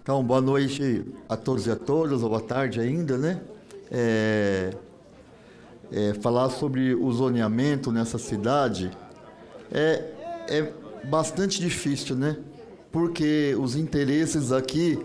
Então, boa noite a todos e a todas, ou boa tarde ainda, né? Falar sobre o zoneamento nessa cidade é bastante difícil, né? Porque os interesses aqui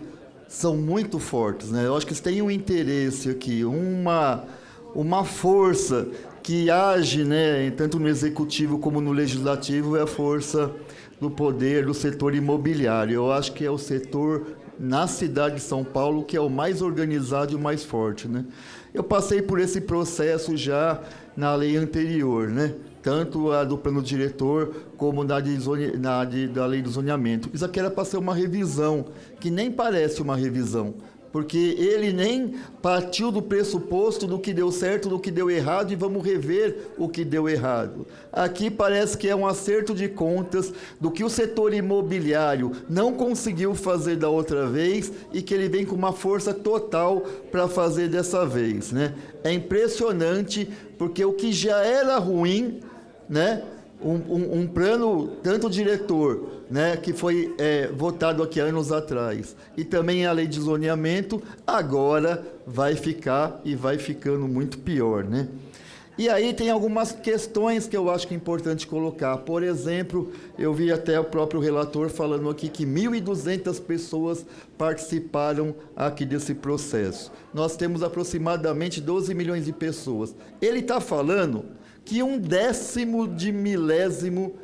são muito fortes, né? Eu acho que eles têm um interesse aqui, uma força que age, né, tanto no executivo como no legislativo, é a força do poder do setor imobiliário. Eu acho que é o setor na cidade de São Paulo que é o mais organizado e o mais forte, né? Eu passei por esse processo já na lei anterior, né? Tanto a do plano diretor como da lei do zoneamento. Isso aqui era para ser uma revisão, que nem parece uma revisão, porque ele nem partiu do pressuposto do que deu certo, do que deu errado, e vamos rever o que deu errado. Aqui parece que é um acerto de contas do que o setor imobiliário não conseguiu fazer da outra vez e que ele vem com uma força total para fazer dessa vez, né? É impressionante, porque o que já era ruim, né? Um plano, tanto diretor, né, que foi votado aqui anos atrás, e também a lei de zoneamento, agora vai ficar e vai ficando muito pior, né? E aí tem algumas questões que eu acho que é importante colocar. Por exemplo, eu vi até o próprio relator falando aqui que 1.200 pessoas participaram aqui desse processo. Nós temos aproximadamente 12 milhões de pessoas. Ele está falando que 1/10 de milésimo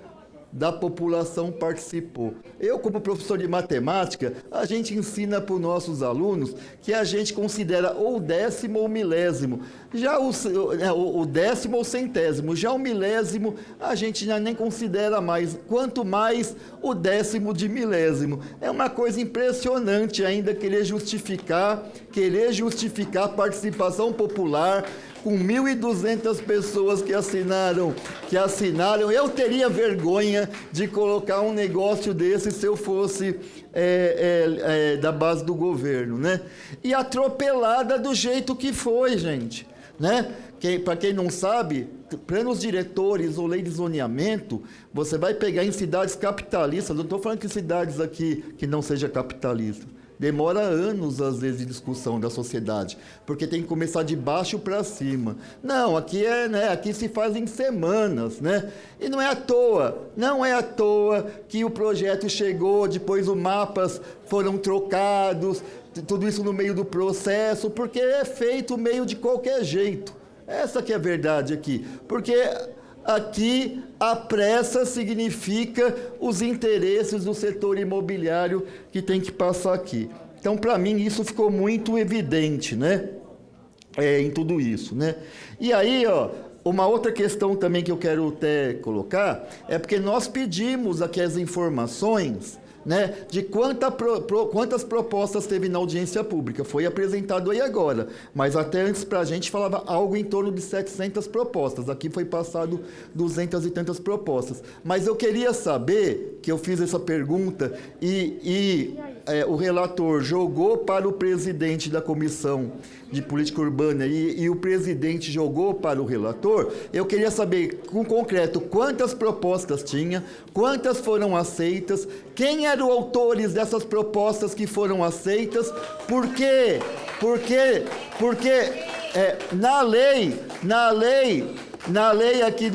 da população participou. Eu, como professor de matemática, a gente ensina para os nossos alunos que a gente considera ou 10º ou milésimo. Já o 10º ou centésimo. Já o milésimo a gente já nem considera mais. Quanto mais o 10º de milésimo. É uma coisa impressionante ainda querer justificar a participação popular com 1.200 pessoas que assinaram. Eu teria vergonha de colocar um negócio desse se eu fosse da base do governo, né? E atropelada do jeito que foi, gente, né? Para quem não sabe, planos diretores ou lei de zoneamento, você vai pegar em cidades capitalistas. Não estou falando que cidades aqui que não seja capitalista. Demora anos, às vezes, de discussão da sociedade, porque tem que começar de baixo para cima. Não, aqui aqui se faz em semanas, né? E não é à toa que o projeto chegou, depois os mapas foram trocados, tudo isso no meio do processo, porque é feito meio de qualquer jeito. Essa que é a verdade aqui, porque aqui a pressa significa os interesses do setor imobiliário que tem que passar aqui. Então, para mim, isso ficou muito evidente, né? Em tudo isso, né? E aí, uma outra questão também que eu quero até colocar é porque nós pedimos aqui as informações, né, de quantas propostas teve na audiência pública. Foi apresentado aí agora, mas até antes para a gente falava algo em torno de 700 propostas. Aqui foi passado 200 e tantas propostas. Mas eu queria saber, que eu fiz essa pergunta o relator jogou para o presidente da Comissão de Política Urbana e o presidente jogou para o relator. Eu queria saber, com concreto, quantas propostas tinha, quantas foram aceitas, quem eram autores dessas propostas que foram aceitas, por quê? Porque na lei aqui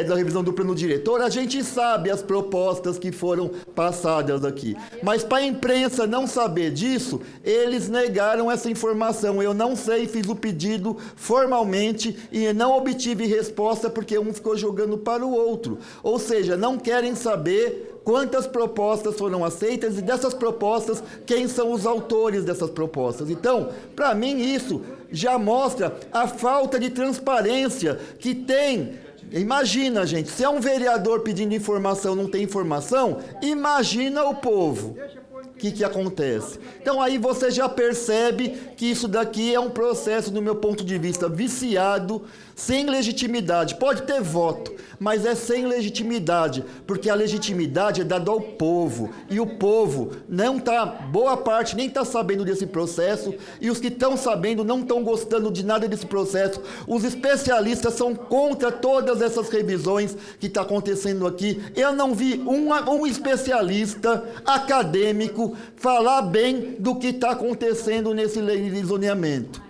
da revisão do plano diretor, a gente sabe as propostas que foram passadas aqui. Mas para a imprensa não saber disso, eles negaram essa informação. Eu não sei, fiz o pedido formalmente e não obtive resposta porque um ficou jogando para o outro. Ou seja, não querem saber quantas propostas foram aceitas e dessas propostas, quem são os autores dessas propostas. Então, para mim, isso já mostra a falta de transparência que tem. Imagina, gente, se é um vereador pedindo informação, não tem informação, imagina o povo. O que acontece? Então, aí você já percebe que isso daqui é um processo, do meu ponto de vista, viciado, sem legitimidade. Pode ter voto, mas é sem legitimidade, porque a legitimidade é dada ao povo, e o povo não está, boa parte nem está sabendo desse processo, e os que estão sabendo não estão gostando de nada desse processo. Os especialistas são contra todas essas revisões que está acontecendo aqui, eu não vi um especialista acadêmico falar bem do que está acontecendo nesse lei de zoneamento.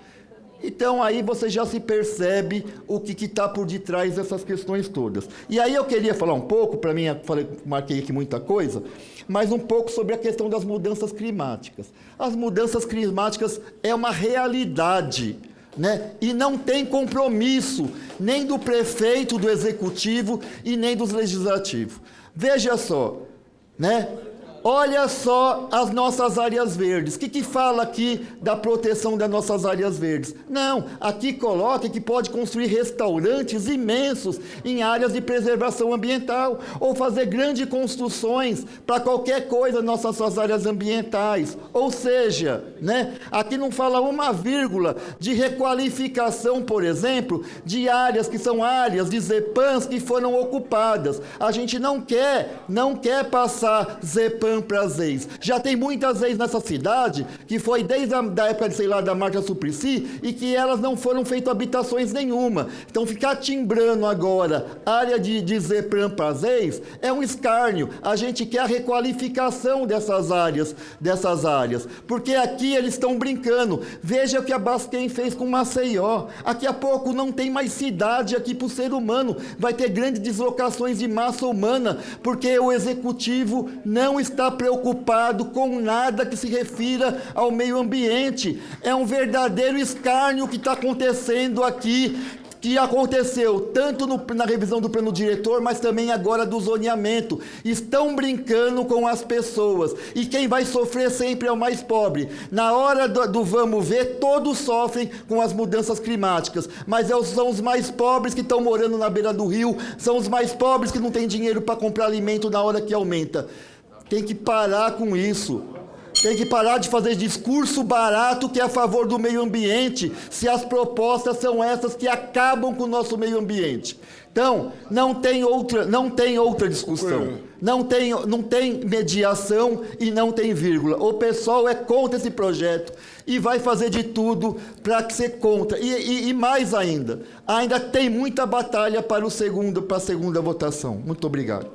Então, aí você já se percebe o que está por detrás dessas questões todas. E aí eu queria falar um pouco, para mim, marquei aqui muita coisa, mas um pouco sobre a questão das mudanças climáticas. As mudanças climáticas é uma realidade, né? E não tem compromisso nem do prefeito, do executivo e nem dos legislativos. Veja só, né? Olha só as nossas áreas verdes. O que fala aqui da proteção das nossas áreas verdes? Não, aqui coloca que pode construir restaurantes imensos em áreas de preservação ambiental ou fazer grandes construções para qualquer coisa nas nossas áreas ambientais. Ou seja, né, aqui não fala uma vírgula de requalificação, por exemplo, de áreas que são áreas de ZEPAMs que foram ocupadas. A gente não quer passar ZEPAM para as ex. Já tem muitas ex nessa cidade que foi desde a época, sei lá, da Marta Suplicy e que elas não foram feitas habitações nenhuma. Então ficar timbrando agora área de ZEPAM para as ex é um escárnio. A gente quer a requalificação dessas áreas, porque aqui eles estão brincando. Veja o que a Braskem fez com Maceió. Aqui a pouco não tem mais cidade aqui para o ser humano. Vai ter grandes deslocações de massa humana, porque o executivo não está preocupado com nada que se refira ao meio ambiente. É um verdadeiro escárnio que está acontecendo aqui, que aconteceu tanto na revisão do plano diretor, mas também agora do zoneamento. Estão brincando com as pessoas. E quem vai sofrer sempre é o mais pobre. Na hora do vamos ver, todos sofrem com as mudanças climáticas. Mas são os mais pobres que estão morando na beira do rio, são os mais pobres que não têm dinheiro para comprar alimento na hora que aumenta. Tem que parar com isso. Tem que parar de fazer discurso barato que é a favor do meio ambiente, se as propostas são essas que acabam com o nosso meio ambiente. Então, não tem outra discussão. Não tem mediação e não tem vírgula. O pessoal é contra esse projeto e vai fazer de tudo para ser contra. E mais ainda tem muita batalha para a segunda votação. Muito obrigado.